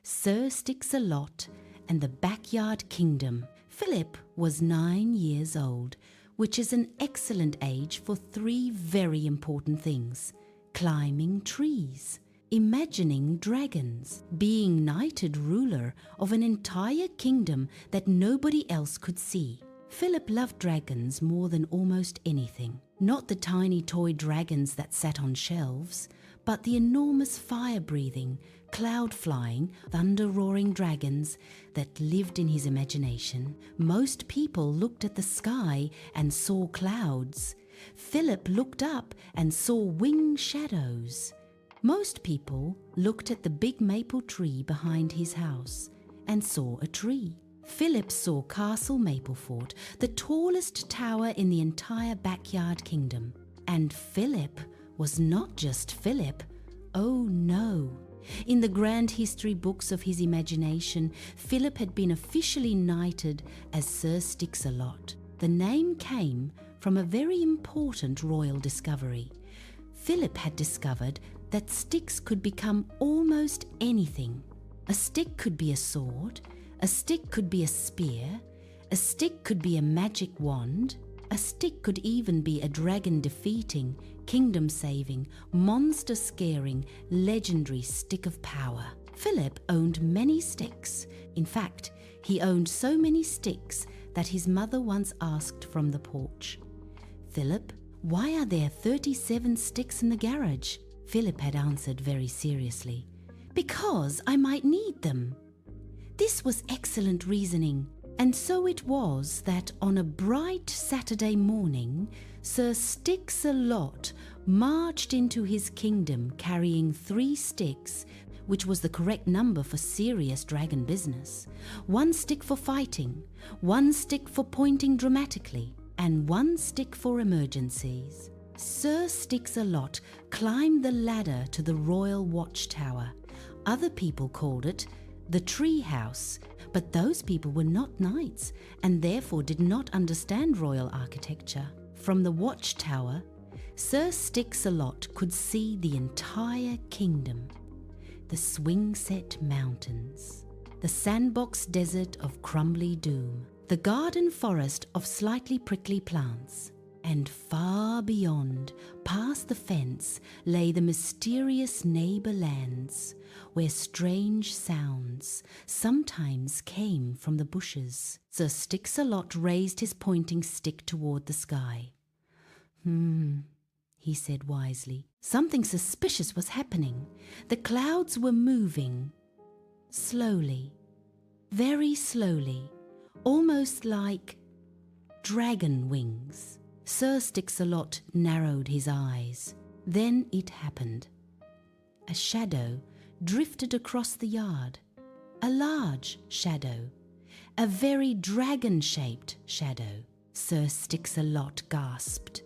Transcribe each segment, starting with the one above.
Sir Sticks-a-Lot and the Backyard Kingdom. Philip was 9 years old, which is an excellent age for 3 very important things: climbing trees, imagining dragons, being knighted ruler of an entire kingdom that nobody else could see. Philip loved dragons more than almost anything. Not the tiny toy dragons that sat on shelves, but the enormous fire-breathing, cloud-flying, thunder-roaring dragons that lived in his imagination. Most people looked at the sky and saw clouds. Philip looked up and saw winged shadows. Most people looked at the big maple tree behind his house and saw a tree. Philip saw Castle Maplefort, the tallest tower in the entire Backyard Kingdom. And Philip was not just Philip. Oh no! In the grand history books of his imagination, Philip had been officially knighted as Sir Sticks-a-Lot. The name came from a very important royal discovery. Philip had discovered that sticks could become almost anything. A stick could be a sword, a stick could be a spear, a stick could be a magic wand, a stick could even be a dragon-defeating, kingdom-saving, monster-scaring, legendary stick of power. Philip owned many sticks. In fact, he owned so many sticks that his mother once asked from the porch, "Philip, why are there 37 sticks in the garage?" Philip had answered very seriously, "Because I might need them." This was excellent reasoning, and so it was that on a bright Saturday morning, Sir Sticks-a-Lot marched into his kingdom carrying 3 sticks, which was the correct number for serious dragon business. 1 stick for fighting, 1 stick for pointing dramatically, and 1 stick for emergencies. Sir Sticks-a-Lot climbed the ladder to the royal watchtower. Other people called it the tree house, but those people were not knights and therefore did not understand royal architecture. From the watchtower, Sir Sticks-a-Lot could see the entire kingdom: the swing-set mountains, the sandbox desert of crumbly doom, the garden forest of slightly prickly plants, and far beyond, past the fence, lay the mysterious neighbor lands, where strange sounds sometimes came from the bushes. Sir Sticks-a-Lot raised his pointing stick toward the sky. He said wisely. Something suspicious was happening. The clouds were moving. Slowly, very slowly, almost like dragon wings. Sir Sticks-a-Lot narrowed his eyes. Then it happened. A shadow drifted across the yard. A large shadow. A very dragon-shaped shadow. Sir Sticks-a-Lot gasped.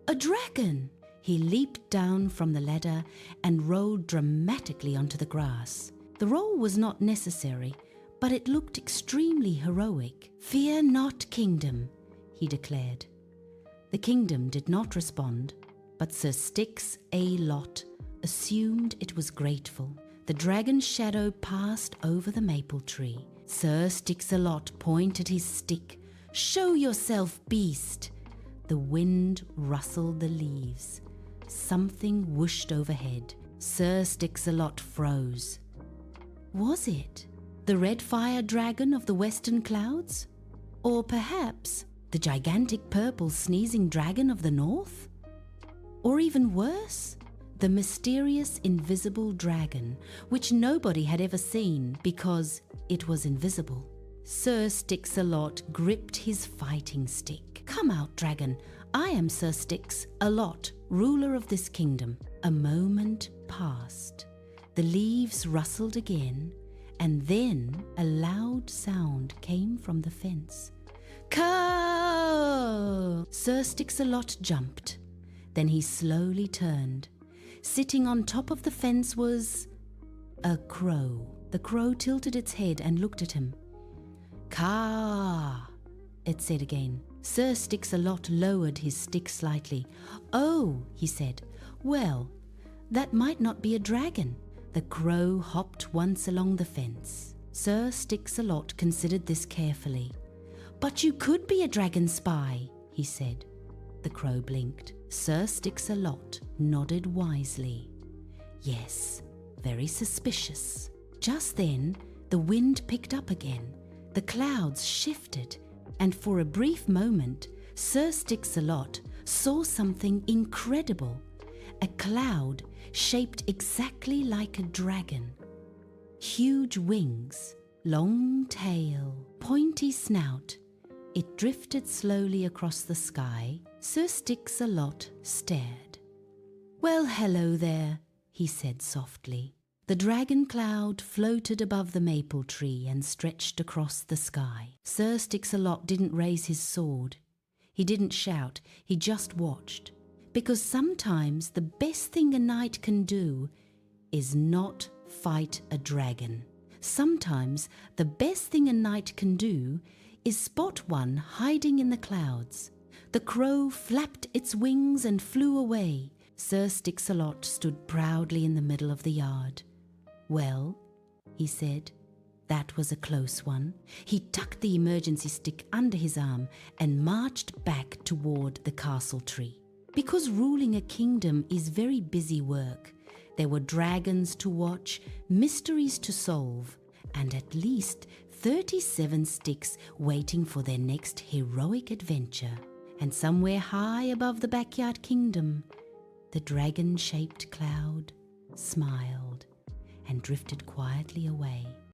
"A dragon!" He leaped down from the ladder and rolled dramatically onto the grass. The roll was not necessary, but it looked extremely heroic. "Fear not, kingdom," he declared. The kingdom did not respond, but Sir Sticks-a-Lot assumed it was grateful. The dragon's shadow passed over the maple tree. Sir Sticks-a-Lot pointed his stick. "Show yourself, beast!" The wind rustled the leaves. Something whooshed overhead. Sir Sticks-a-Lot froze. Was it the red fire dragon of the western clouds? Or perhaps the gigantic purple sneezing dragon of the north? Or even worse, the mysterious invisible dragon, which nobody had ever seen because it was invisible. Sir Sticks-a-Lot gripped his fighting stick. "Come out, dragon. I am Sir Sticks-a-Lot, ruler of this kingdom." A moment passed. The leaves rustled again, and then a loud sound came from the fence. "Caw!" Sir Sticks-a-Lot jumped. Then he slowly turned. Sitting on top of the fence was a crow. The crow tilted its head and looked at him. "Caw!" it said again. Sir Sticks-a-Lot lowered his stick slightly. "Oh," he said, "well, that might not be a dragon. The crow hopped once along the fence. Sir Sticks-a-Lot considered this carefully. "But you could be a dragon spy," he said. The crow blinked. Sir Sticks-a-Lot nodded wisely. Yes, very suspicious. Just then, the wind picked up again. The clouds shifted, and for a brief moment, Sir Sticks-a-Lot saw something incredible. A cloud shaped exactly like a dragon. Huge wings, long tail, pointy snout. It drifted slowly across the sky. Sir Sticks-a-Lot stared. "Well, hello there," he said softly. The dragon cloud floated above the maple tree and stretched across the sky. Sir Sticks-a-Lot didn't raise his sword. He didn't shout, he just watched. Because sometimes the best thing a knight can do is not fight a dragon. Sometimes the best thing a knight can do is spot one hiding in the clouds. The crow flapped its wings and flew away. Sir Sticks-a-Lot stood proudly in the middle of the yard. "Well," he said, "that was a close one." He tucked the emergency stick under his arm and marched back toward the castle tree. Because ruling a kingdom is very busy work, there were dragons to watch, mysteries to solve, and at least 37 sticks waiting for their next heroic adventure. And somewhere high above the backyard kingdom, the dragon-shaped cloud smiled and drifted quietly away.